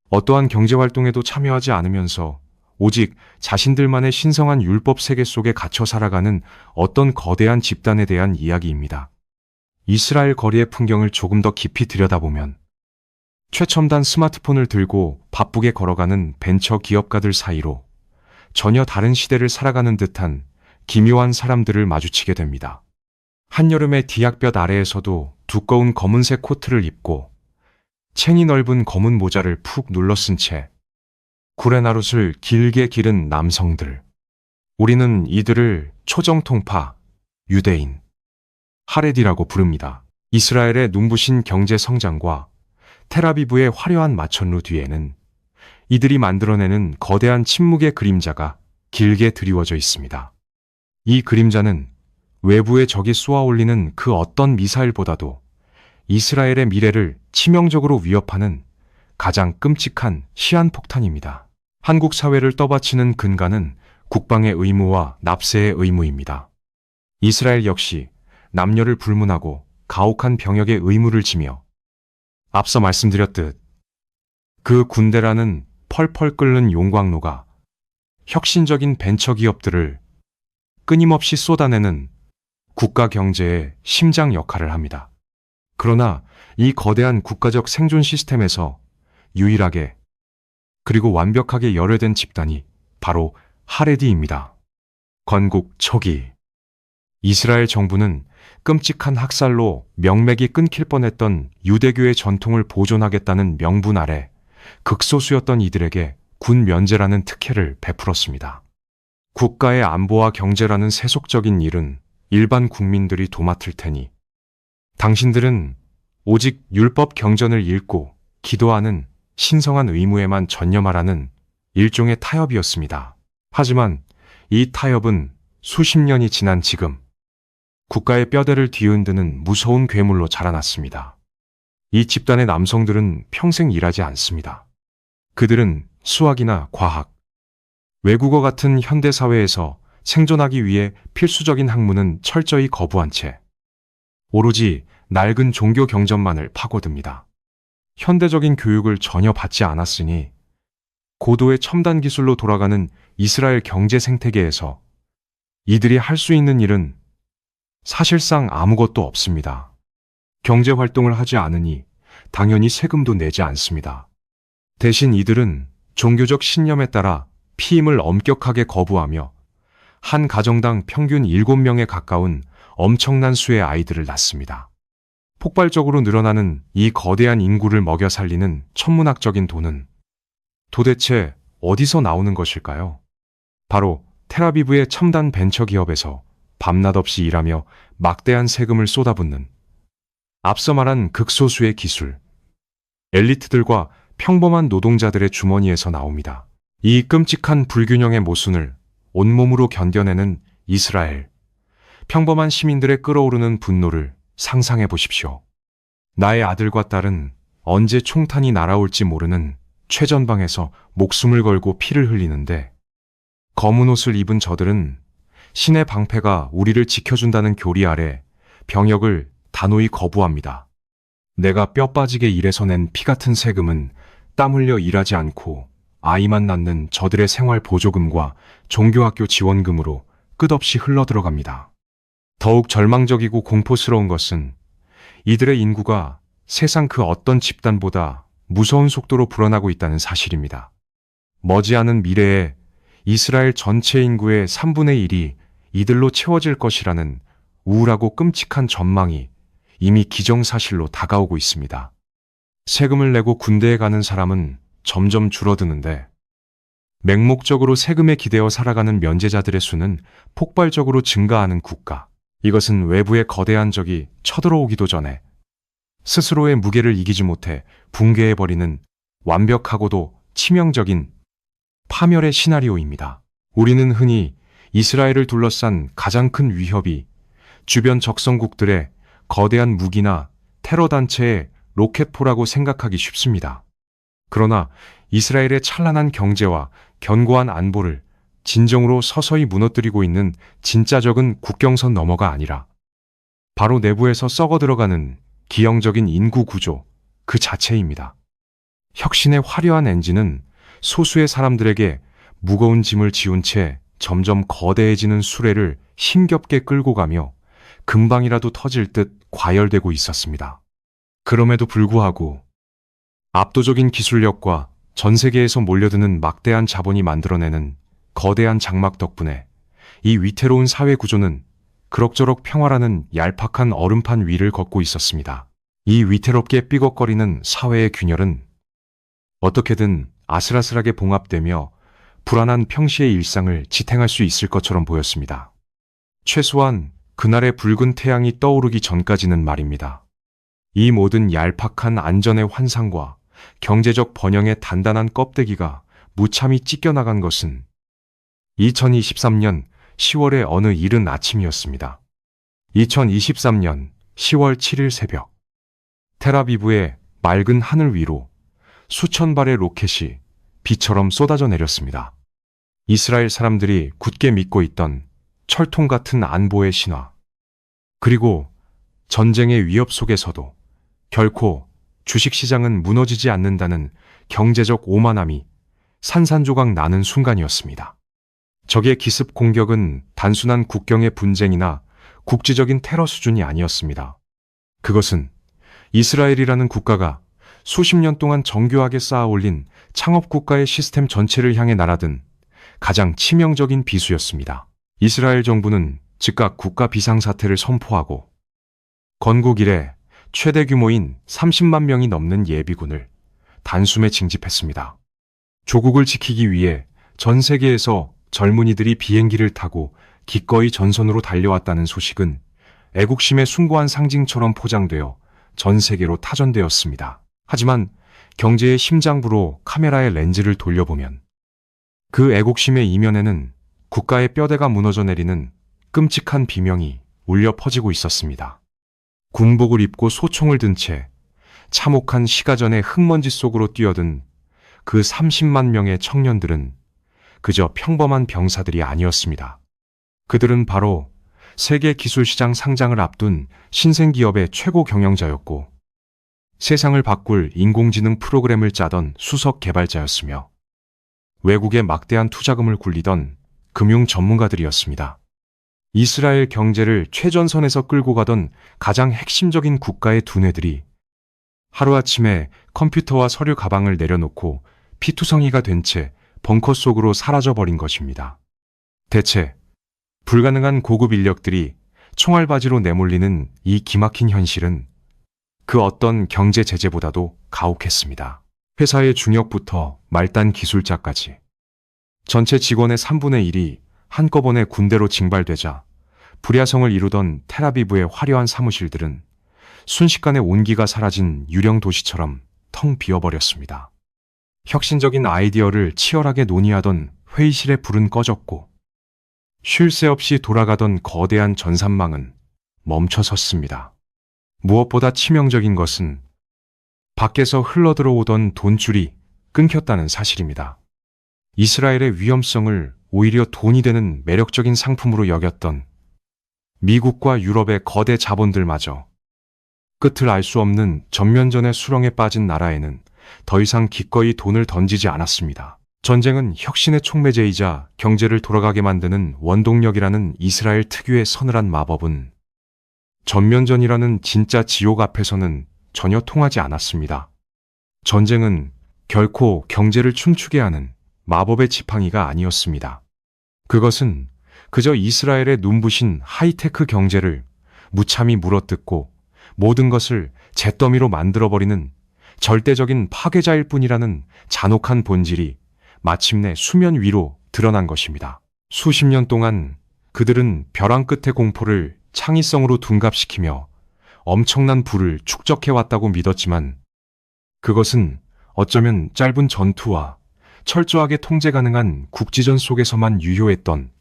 어떠한 경제활동에도 참여하지 않으면서 오직 자신들만의 신성한 율법 세계 속에 갇혀 살아가는 어떤 거대한 집단에 대한 이야기입니다. 이스라엘 거리의 풍경을 조금 더 깊이 들여다보면 최첨단 스마트폰을 들고 바쁘게 걸어가는 벤처 기업가들 사이로 전혀 다른 시대를 살아가는 듯한 기묘한 사람들을 마주치게 됩니다. 한여름의 디악볕 아래에서도 두꺼운 검은색 코트를 입고 챙이 넓은 검은 모자를 푹 눌러쓴 채 구레나룻을 길게 기른 남성들. 우리는 이들을 초정통파, 유대인, 하레디라고 부릅니다. 이스라엘의 눈부신 경제 성장과 텔아비브의 화려한 마천루 뒤에는 이들이 만들어내는 거대한 침묵의 그림자가 길게 드리워져 있습니다. 이 그림자는 외부의 적이 쏘아올리는 그 어떤 미사일보다도 이스라엘의 미래를 치명적으로 위협하는 가장 끔찍한 시한폭탄입니다. 한국 사회를 떠받치는 근간은 국방의 의무와 납세의 의무입니다. 이스라엘 역시 남녀를 불문하고 가혹한 병역의 의무를 지며 앞서 말씀드렸듯 그 군대라는 펄펄 끓는 용광로가 혁신적인 벤처기업들을 끊임없이 쏟아내는 국가 경제의 심장 역할을 합니다. 그러나 이 거대한 국가적 생존 시스템에서 유일하게 그리고 완벽하게 열외된 집단이 바로 하레디입니다. 건국 초기 이스라엘 정부는 끔찍한 학살로 명맥이 끊길 뻔했던 유대교의 전통을 보존하겠다는 명분 아래 극소수였던 이들에게 군 면제라는 특혜를 베풀었습니다. 국가의 안보와 경제라는 세속적인 일은 일반 국민들이 도맡을 테니 당신들은 오직 율법 경전을 읽고 기도하는 신성한 의무에만 전념하라는 일종의 타협이었습니다. 하지만 이 타협은 수십 년이 지난 지금 국가의 뼈대를 뒤흔드는 무서운 괴물로 자라났습니다. 이 집단의 남성들은 평생 일하지 않습니다. 그들은 수학이나 과학, 외국어 같은 현대사회에서 생존하기 위해 필수적인 학문은 철저히 거부한 채 오로지 낡은 종교 경전만을 파고듭니다. 현대적인 교육을 전혀 받지 않았으니 고도의 첨단 기술로 돌아가는 이스라엘 경제 생태계에서 이들이 할 수 있는 일은 사실상 아무것도 없습니다. 경제 활동을 하지 않으니 당연히 세금도 내지 않습니다. 대신 이들은 종교적 신념에 따라 피임을 엄격하게 거부하며 한 가정당 평균 7명에 가까운 엄청난 수의 아이들을 낳습니다. 폭발적으로 늘어나는 이 거대한 인구를 먹여 살리는 천문학적인 돈은 도대체 어디서 나오는 것일까요? 바로 텔아비브의 첨단 벤처기업에서 밤낮 없이 일하며 막대한 세금을 쏟아붓는 앞서 말한 극소수의 기술, 엘리트들과 평범한 노동자들의 주머니에서 나옵니다. 이 끔찍한 불균형의 모순을 온몸으로 견뎌내는 이스라엘, 평범한 시민들의 끓어오르는 분노를 상상해 보십시오. 나의 아들과 딸은 언제 총탄이 날아올지 모르는 최전방에서 목숨을 걸고 피를 흘리는데 검은 옷을 입은 저들은 신의 방패가 우리를 지켜준다는 교리 아래 병역을 단호히 거부합니다. 내가 뼈 빠지게 일해서 낸 피 같은 세금은 땀 흘려 일하지 않고 아이만 낳는 저들의 생활 보조금과 종교학교 지원금으로 끝없이 흘러들어갑니다. 더욱 절망적이고 공포스러운 것은 이들의 인구가 세상 그 어떤 집단보다 무서운 속도로 불어나고 있다는 사실입니다. 머지않은 미래에 이스라엘 전체 인구의 3분의 1이 이들로 채워질 것이라는 우울하고 끔찍한 전망이 이미 기정사실로 다가오고 있습니다. 세금을 내고 군대에 가는 사람은 점점 줄어드는데 맹목적으로 세금에 기대어 살아가는 면제자들의 수는 폭발적으로 증가하는 국가. 이것은 외부의 거대한 적이 쳐들어오기도 전에 스스로의 무게를 이기지 못해 붕괴해버리는 완벽하고도 치명적인 파멸의 시나리오입니다. 우리는 흔히 이스라엘을 둘러싼 가장 큰 위협이 주변 적성국들의 거대한 무기나 테러 단체의 로켓포라고 생각하기 쉽습니다. 그러나 이스라엘의 찬란한 경제와 견고한 안보를 진정으로 서서히 무너뜨리고 있는 진짜 적은 국경선 너머가 아니라 바로 내부에서 썩어 들어가는 기형적인 인구 구조 그 자체입니다. 혁신의 화려한 엔진은 소수의 사람들에게 무거운 짐을 지운 채 점점 거대해지는 수레를 힘겹게 끌고 가며 금방이라도 터질 듯 과열되고 있었습니다. 그럼에도 불구하고 압도적인 기술력과 전 세계에서 몰려드는 막대한 자본이 만들어내는 거대한 장막 덕분에 이 위태로운 사회 구조는 그럭저럭 평화라는 얄팍한 얼음판 위를 걷고 있었습니다. 이 위태롭게 삐걱거리는 사회의 균열은 어떻게든 아슬아슬하게 봉합되며 불안한 평시의 일상을 지탱할 수 있을 것처럼 보였습니다. 최소한 그날의 붉은 태양이 떠오르기 전까지는 말입니다. 이 모든 얄팍한 안전의 환상과 경제적 번영의 단단한 껍데기가 무참히 찢겨나간 것은 2023년 10월의 어느 이른 아침이었습니다. 2023년 10월 7일 새벽, 텔아비브의 맑은 하늘 위로 수천 발의 로켓이 비처럼 쏟아져 내렸습니다. 이스라엘 사람들이 굳게 믿고 있던 철통 같은 안보의 신화, 그리고 전쟁의 위협 속에서도 결코 주식시장은 무너지지 않는다는 경제적 오만함이 산산조각 나는 순간이었습니다. 적의 기습 공격은 단순한 국경의 분쟁이나 국지적인 테러 수준이 아니었습니다. 그것은 이스라엘이라는 국가가 수십 년 동안 정교하게 쌓아올린 창업국가의 시스템 전체를 향해 날아든 가장 치명적인 비수였습니다. 이스라엘 정부는 즉각 국가 비상사태를 선포하고 건국 이래 최대 규모인 30만 명이 넘는 예비군을 단숨에 징집했습니다. 조국을 지키기 위해 전 세계에서 젊은이들이 비행기를 타고 기꺼이 전선으로 달려왔다는 소식은 애국심의 숭고한 상징처럼 포장되어 전 세계로 타전되었습니다. 하지만 경제의 심장부로 카메라의 렌즈를 돌려보면 그 애국심의 이면에는 국가의 뼈대가 무너져 내리는 끔찍한 비명이 울려 퍼지고 있었습니다. 군복을 입고 소총을 든 채 참혹한 시가전의 흙먼지 속으로 뛰어든 그 30만 명의 청년들은 그저 평범한 병사들이 아니었습니다. 그들은 바로 세계 기술시장 상장을 앞둔 신생기업의 최고 경영자였고 세상을 바꿀 인공지능 프로그램을 짜던 수석 개발자였으며 외국에 막대한 투자금을 굴리던 금융 전문가들이었습니다. 이스라엘 경제를 최전선에서 끌고 가던 가장 핵심적인 국가의 두뇌들이 하루아침에 컴퓨터와 서류 가방을 내려놓고 피투성이가 된 채 벙커 속으로 사라져버린 것입니다. 대체 불가능한 고급 인력들이 총알바지로 내몰리는 이 기막힌 현실은 그 어떤 경제 제재보다도 가혹했습니다. 회사의 중역부터 말단 기술자까지 전체 직원의 3분의 1이 한꺼번에 군대로 징발되자 불야성을 이루던 텔아비브의 화려한 사무실들은 순식간에 온기가 사라진 유령 도시처럼 텅 비어버렸습니다. 혁신적인 아이디어를 치열하게 논의하던 회의실의 불은 꺼졌고 쉴 새 없이 돌아가던 거대한 전산망은 멈춰섰습니다. 무엇보다 치명적인 것은 밖에서 흘러들어오던 돈줄이 끊겼다는 사실입니다. 이스라엘의 위험성을 오히려 돈이 되는 매력적인 상품으로 여겼던 미국과 유럽의 거대 자본들마저 끝을 알 수 없는 전면전의 수렁에 빠진 나라에는 더 이상 기꺼이 돈을 던지지 않았습니다. 전쟁은 혁신의 촉매제이자 경제를 돌아가게 만드는 원동력이라는 이스라엘 특유의 서늘한 마법은 전면전이라는 진짜 지옥 앞에서는 전혀 통하지 않았습니다. 전쟁은 결코 경제를 춤추게 하는 마법의 지팡이가 아니었습니다. 그것은 그저 이스라엘의 눈부신 하이테크 경제를 무참히 물어뜯고 모든 것을 잿더미로 만들어버리는 절대적인 파괴자일 뿐이라는 잔혹한 본질이 마침내 수면 위로 드러난 것입니다. 수십 년 동안 그들은 벼랑 끝의 공포를 창의성으로 둔갑시키며 엄청난 부를 축적해왔다고 믿었지만 그것은 어쩌면 짧은 전투와 철저하게 통제 가능한 국지전 속에서만 유효했던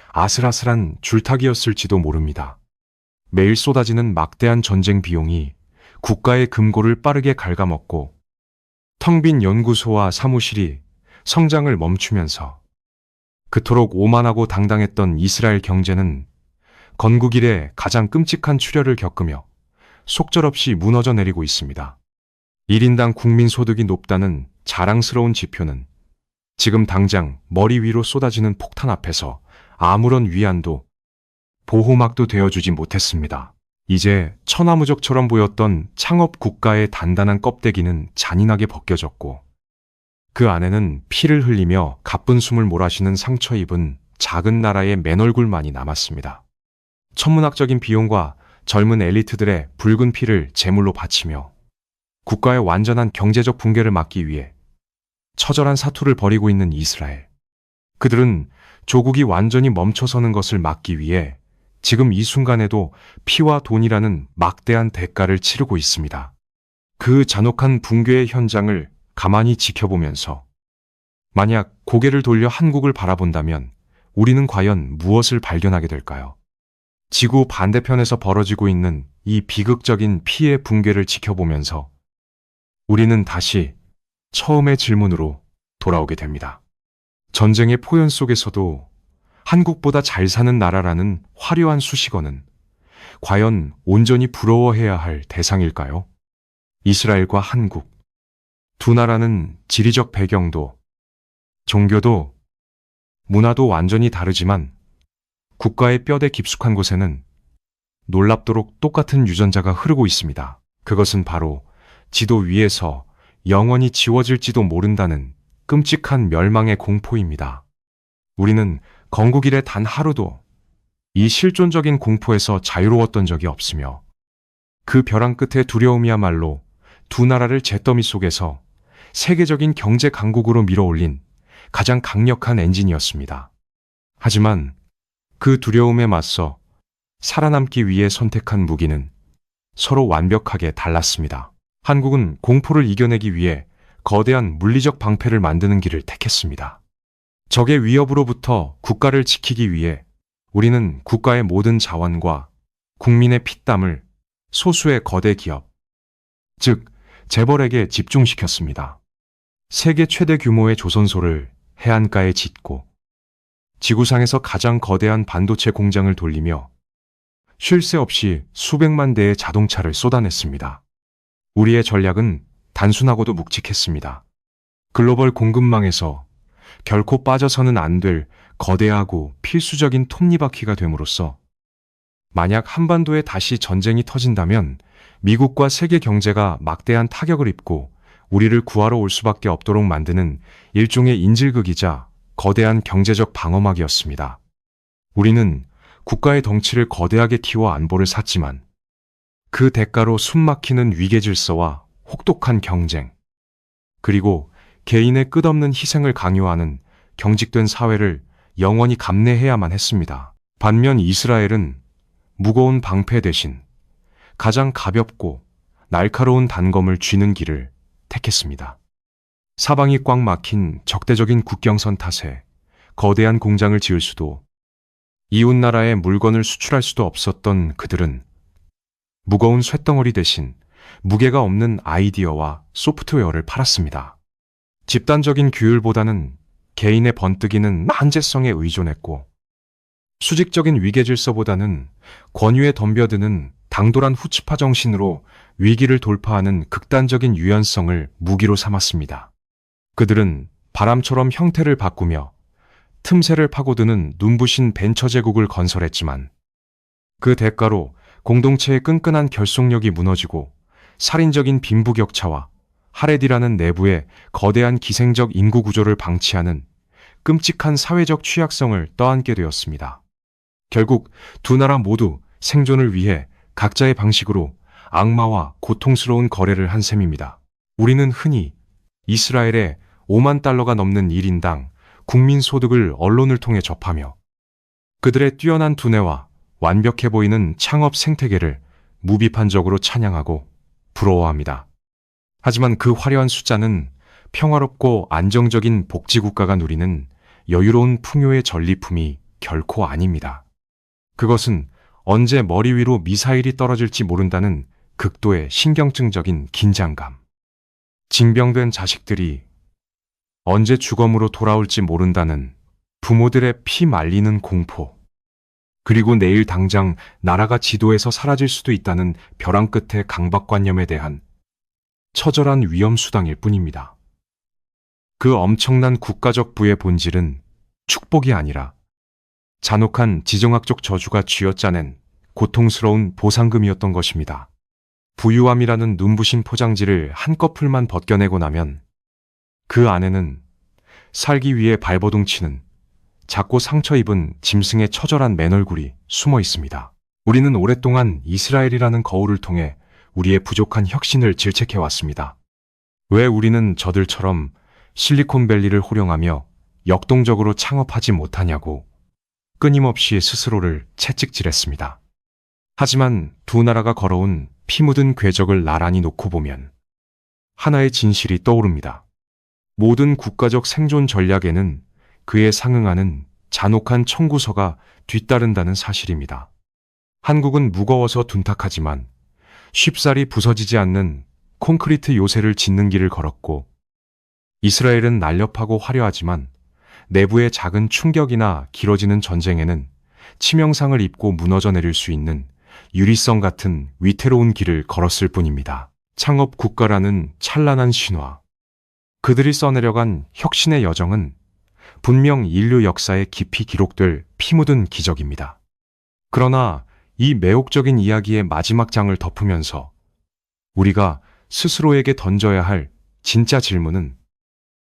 아슬아슬한 줄타기였을지도 모릅니다. 매일 쏟아지는 막대한 전쟁 비용이 국가의 금고를 빠르게 갉아먹고 텅 빈 연구소와 사무실이 성장을 멈추면서 그토록 오만하고 당당했던 이스라엘 경제는 건국 이래 가장 끔찍한 출혈을 겪으며 속절없이 무너져 내리고 있습니다. 1인당 국민소득이 높다는 자랑스러운 지표는 지금 당장 머리 위로 쏟아지는 폭탄 앞에서 아무런 위안도 보호막도 되어주지 못했습니다. 이제 천하무적처럼 보였던 창업 국가의 단단한 껍데기는 잔인하게 벗겨졌고 그 안에는 피를 흘리며 가쁜 숨을 몰아쉬는 상처 입은 작은 나라의 맨얼굴만이 남았습니다. 천문학적인 비용과 젊은 엘리트들의 붉은 피를 제물로 바치며 국가의 완전한 경제적 붕괴를 막기 위해 처절한 사투를 벌이고 있는 이스라엘. 그들은 조국이 완전히 멈춰서는 것을 막기 위해 지금 이 순간에도 피와 돈이라는 막대한 대가를 치르고 있습니다. 그 잔혹한 붕괴의 현장을 가만히 지켜보면서 만약 고개를 돌려 한국을 바라본다면 우리는 과연 무엇을 발견하게 될까요? 지구 반대편에서 벌어지고 있는 이 비극적인 피해 붕괴를 지켜보면서 우리는 다시 처음의 질문으로 돌아오게 됩니다. 전쟁의 포연 속에서도 한국보다 잘 사는 나라라는 화려한 수식어는 과연 온전히 부러워해야 할 대상일까요? 이스라엘과 한국, 두 나라는 지리적 배경도, 종교도, 문화도 완전히 다르지만 국가의 뼈대 깊숙한 곳에는 놀랍도록 똑같은 유전자가 흐르고 있습니다. 그것은 바로 지도 위에서 영원히 지워질지도 모른다는 끔찍한 멸망의 공포입니다. 우리는 건국 이래 단 하루도 이 실존적인 공포에서 자유로웠던 적이 없으며 그 벼랑 끝의 두려움이야말로 두 나라를 잿더미 속에서 세계적인 경제 강국으로 밀어올린 가장 강력한 엔진이었습니다. 하지만 그 두려움에 맞서 살아남기 위해 선택한 무기는 서로 완벽하게 달랐습니다. 한국은 공포를 이겨내기 위해 거대한 물리적 방패를 만드는 길을 택했습니다. 적의 위협으로부터 국가를 지키기 위해 우리는 국가의 모든 자원과 국민의 피땀을 소수의 거대 기업, 즉 재벌에게 집중시켰습니다. 세계 최대 규모의 조선소를 해안가에 짓고 지구상에서 가장 거대한 반도체 공장을 돌리며 쉴 새 없이 수백만 대의 자동차를 쏟아냈습니다. 우리의 전략은 단순하고도 묵직했습니다. 글로벌 공급망에서 결코 빠져서는 안 될 거대하고 필수적인 톱니바퀴가 됨으로써 만약 한반도에 다시 전쟁이 터진다면 미국과 세계 경제가 막대한 타격을 입고 우리를 구하러 올 수밖에 없도록 만드는 일종의 인질극이자 거대한 경제적 방어막이었습니다. 우리는 국가의 덩치를 거대하게 키워 안보를 샀지만 그 대가로 숨막히는 위계 질서와 혹독한 경쟁, 그리고 개인의 끝없는 희생을 강요하는 경직된 사회를 영원히 감내해야만 했습니다. 반면 이스라엘은 무거운 방패 대신 가장 가볍고 날카로운 단검을 쥐는 길을 택했습니다. 사방이 꽉 막힌 적대적인 국경선 탓에 거대한 공장을 지을 수도 이웃나라에 물건을 수출할 수도 없었던 그들은 무거운 쇳덩어리 대신 무게가 없는 아이디어와 소프트웨어를 팔았습니다. 집단적인 규율보다는 개인의 번뜩이는 한재성에 의존했고 수직적인 위계 질서보다는 권위에 덤벼드는 당돌한 후치파 정신으로 위기를 돌파하는 극단적인 유연성을 무기로 삼았습니다. 그들은 바람처럼 형태를 바꾸며 틈새를 파고드는 눈부신 벤처 제국을 건설했지만 그 대가로 공동체의 끈끈한 결속력이 무너지고 살인적인 빈부격차와 하레디라는 내부의 거대한 기생적 인구 구조를 방치하는 끔찍한 사회적 취약성을 떠안게 되었습니다. 결국 두 나라 모두 생존을 위해 각자의 방식으로 악마와 고통스러운 거래를 한 셈입니다. 우리는 흔히 이스라엘의 5만 달러가 넘는 1인당 국민 소득을 언론을 통해 접하며 그들의 뛰어난 두뇌와 완벽해 보이는 창업 생태계를 무비판적으로 찬양하고 부러워합니다. 하지만 그 화려한 숫자는 평화롭고 안정적인 복지국가가 누리는 여유로운 풍요의 전리품이 결코 아닙니다. 그것은 언제 머리 위로 미사일이 떨어질지 모른다는 극도의 신경증적인 긴장감, 징병된 자식들이 언제 주검으로 돌아올지 모른다는 부모들의 피 말리는 공포, 그리고 내일 당장 나라가 지도에서 사라질 수도 있다는 벼랑 끝의 강박관념에 대한 처절한 위험수당일 뿐입니다. 그 엄청난 국가적 부의 본질은 축복이 아니라 잔혹한 지정학적 저주가 쥐어짜낸 고통스러운 보상금이었던 것입니다. 부유함이라는 눈부신 포장지를 한꺼풀만 벗겨내고 나면 그 안에는 살기 위해 발버둥치는 작고 상처 입은 짐승의 처절한 맨얼굴이 숨어 있습니다. 우리는 오랫동안 이스라엘이라는 거울을 통해 우리의 부족한 혁신을 질책해 왔습니다. 왜 우리는 저들처럼 실리콘밸리를 호령하며 역동적으로 창업하지 못하냐고 끊임없이 스스로를 채찍질했습니다. 하지만 두 나라가 걸어온 피 묻은 궤적을 나란히 놓고 보면 하나의 진실이 떠오릅니다. 모든 국가적 생존 전략에는 그에 상응하는 잔혹한 청구서가 뒤따른다는 사실입니다. 한국은 무거워서 둔탁하지만 쉽사리 부서지지 않는 콘크리트 요새를 짓는 길을 걸었고, 이스라엘은 날렵하고 화려하지만 내부의 작은 충격이나 길어지는 전쟁에는 치명상을 입고 무너져 내릴 수 있는 유리성 같은 위태로운 길을 걸었을 뿐입니다. 창업 국가라는 찬란한 신화, 그들이 써내려간 혁신의 여정은 분명 인류 역사에 깊이 기록될 피 묻은 기적입니다. 그러나 이 매혹적인 이야기의 마지막 장을 덮으면서 우리가 스스로에게 던져야 할 진짜 질문은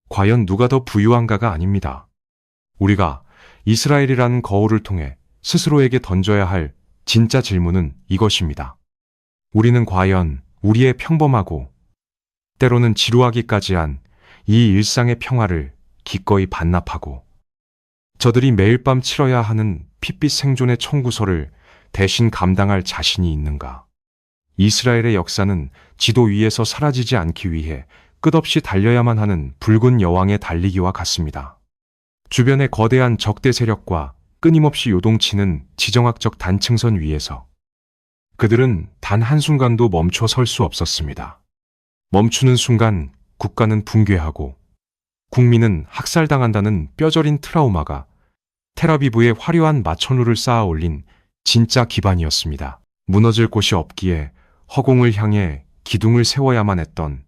과연 누가 더 부유한가가 아닙니다. 우리가 이스라엘이라는 거울을 통해 스스로에게 던져야 할 진짜 질문은 이것입니다. 우리는 과연 우리의 평범하고 때로는 지루하기까지 한 이 일상의 평화를 기꺼이 반납하고 저들이 매일 밤 치러야 하는 핏빛 생존의 청구서를 대신 감당할 자신이 있는가? 이스라엘의 역사는 지도 위에서 사라지지 않기 위해 끝없이 달려야만 하는 붉은 여왕의 달리기와 같습니다. 주변의 거대한 적대 세력과 끊임없이 요동치는 지정학적 단층선 위에서 그들은 단 한순간도 멈춰 설 수 없었습니다. 멈추는 순간 국가는 붕괴하고 국민은 학살당한다는 뼈저린 트라우마가 텔아비브의 화려한 마천루를 쌓아 올린 진짜 기반이었습니다. 무너질 곳이 없기에 허공을 향해 기둥을 세워야만 했던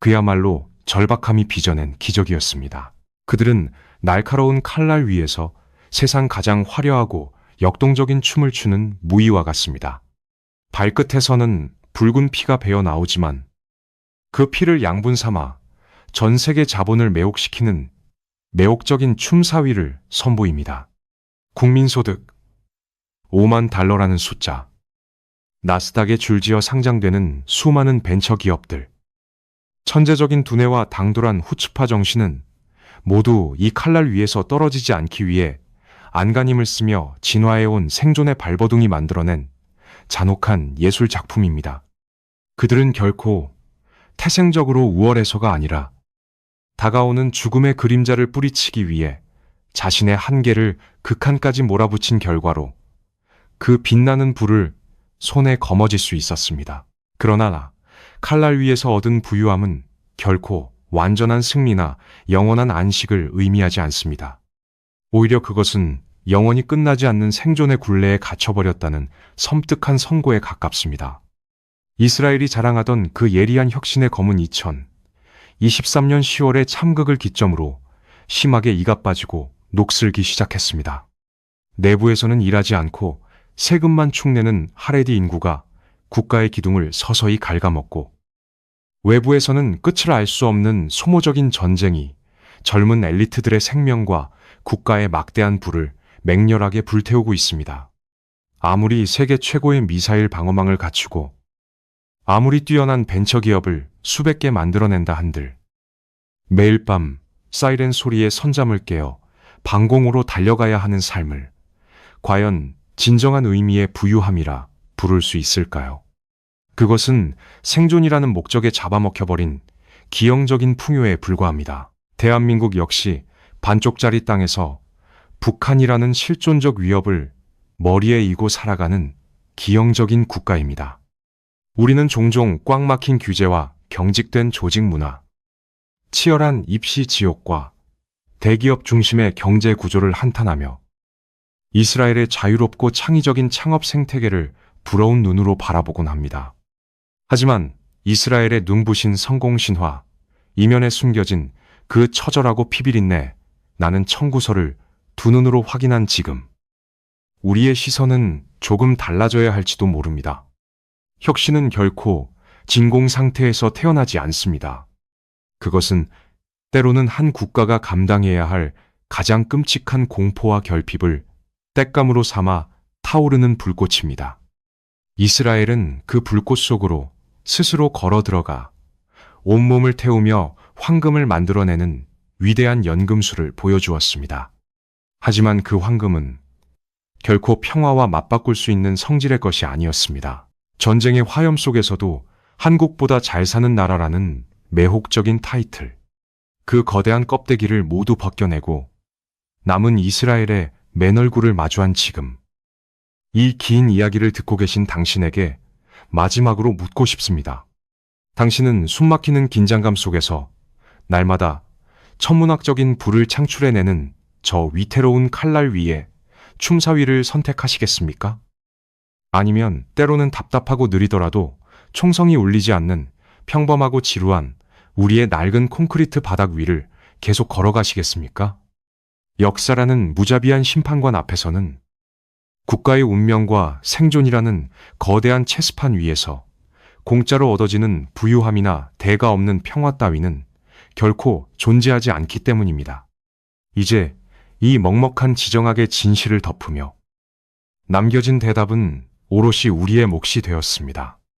그야말로 절박함이 빚어낸 기적이었습니다. 그들은 날카로운 칼날 위에서 세상 가장 화려하고 역동적인 춤을 추는 무희와 같습니다. 발끝에서는 붉은 피가 배어 나오지만 그 피를 양분 삼아 전 세계 자본을 매혹시키는 매혹적인 춤사위를 선보입니다. 국민소득 5만 달러라는 숫자, 나스닥에 줄지어 상장되는 수많은 벤처기업들, 천재적인 두뇌와 당돌한 후츠파 정신은 모두 이 칼날 위에서 떨어지지 않기 위해 안간힘을 쓰며 진화해온 생존의 발버둥이 만들어낸 잔혹한 예술 작품입니다. 그들은 결코 태생적으로 우월해서가 아니라 다가오는 죽음의 그림자를 뿌리치기 위해 자신의 한계를 극한까지 몰아붙인 결과로 그 빛나는 불을 손에 거머쥘 수 있었습니다. 그러나 칼날 위에서 얻은 부유함은 결코 완전한 승리나 영원한 안식을 의미하지 않습니다. 오히려 그것은 영원히 끝나지 않는 생존의 굴레에 갇혀버렸다는 섬뜩한 선고에 가깝습니다. 이스라엘이 자랑하던 그 예리한 혁신의 검은 2023년 10월의 참극을 기점으로 심하게 이가 빠지고 녹슬기 시작했습니다. 내부에서는 일하지 않고 세금만 축내는 하레디 인구가 국가의 기둥을 서서히 갉아먹고, 외부에서는 끝을 알 수 없는 소모적인 전쟁이 젊은 엘리트들의 생명과 국가의 막대한 부를 맹렬하게 불태우고 있습니다. 아무리 세계 최고의 미사일 방어망을 갖추고 아무리 뛰어난 벤처기업을 수백 개 만들어낸다 한들 매일 밤 사이렌 소리에 선잠을 깨어 방공으로 달려가야 하는 삶을 과연 진정한 의미의 부유함이라 부를 수 있을까요? 그것은 생존이라는 목적에 잡아먹혀버린 기형적인 풍요에 불과합니다. 대한민국 역시 반쪽짜리 땅에서 북한이라는 실존적 위협을 머리에 이고 살아가는 기형적인 국가입니다. 우리는 종종 꽉 막힌 규제와 경직된 조직 문화, 치열한 입시 지옥과 대기업 중심의 경제 구조를 한탄하며 이스라엘의 자유롭고 창의적인 창업 생태계를 부러운 눈으로 바라보곤 합니다. 하지만 이스라엘의 눈부신 성공 신화, 이면에 숨겨진 그 처절하고 피비린내 나는 청구서를 두 눈으로 확인한 지금, 우리의 시선은 조금 달라져야 할지도 모릅니다. 혁신은 결코 진공 상태에서 태어나지 않습니다. 그것은 때로는 한 국가가 감당해야 할 가장 끔찍한 공포와 결핍을 땔감으로 삼아 타오르는 불꽃입니다. 이스라엘은 그 불꽃 속으로 스스로 걸어 들어가 온몸을 태우며 황금을 만들어내는 위대한 연금술을 보여주었습니다. 하지만 그 황금은 결코 평화와 맞바꿀 수 있는 성질의 것이 아니었습니다. 전쟁의 화염 속에서도 한국보다 잘 사는 나라라는 매혹적인 타이틀. 그 거대한 껍데기를 모두 벗겨내고 남은 이스라엘의 맨 얼굴을 마주한 지금. 이 긴 이야기를 듣고 계신 당신에게 마지막으로 묻고 싶습니다. 당신은 숨막히는 긴장감 속에서 날마다 천문학적인 불을 창출해내는 저 위태로운 칼날 위에 춤사위를 선택하시겠습니까? 아니면 때로는 답답하고 느리더라도 총성이 울리지 않는 평범하고 지루한 우리의 낡은 콘크리트 바닥 위를 계속 걸어가시겠습니까? 역사라는 무자비한 심판관 앞에서는 국가의 운명과 생존이라는 거대한 체스판 위에서 공짜로 얻어지는 부유함이나 대가 없는 평화 따위는 결코 존재하지 않기 때문입니다. 이제 이 먹먹한 지정학의 진실을 덮으며 남겨진 대답은 오롯이 우리의 몫이 되었습니다.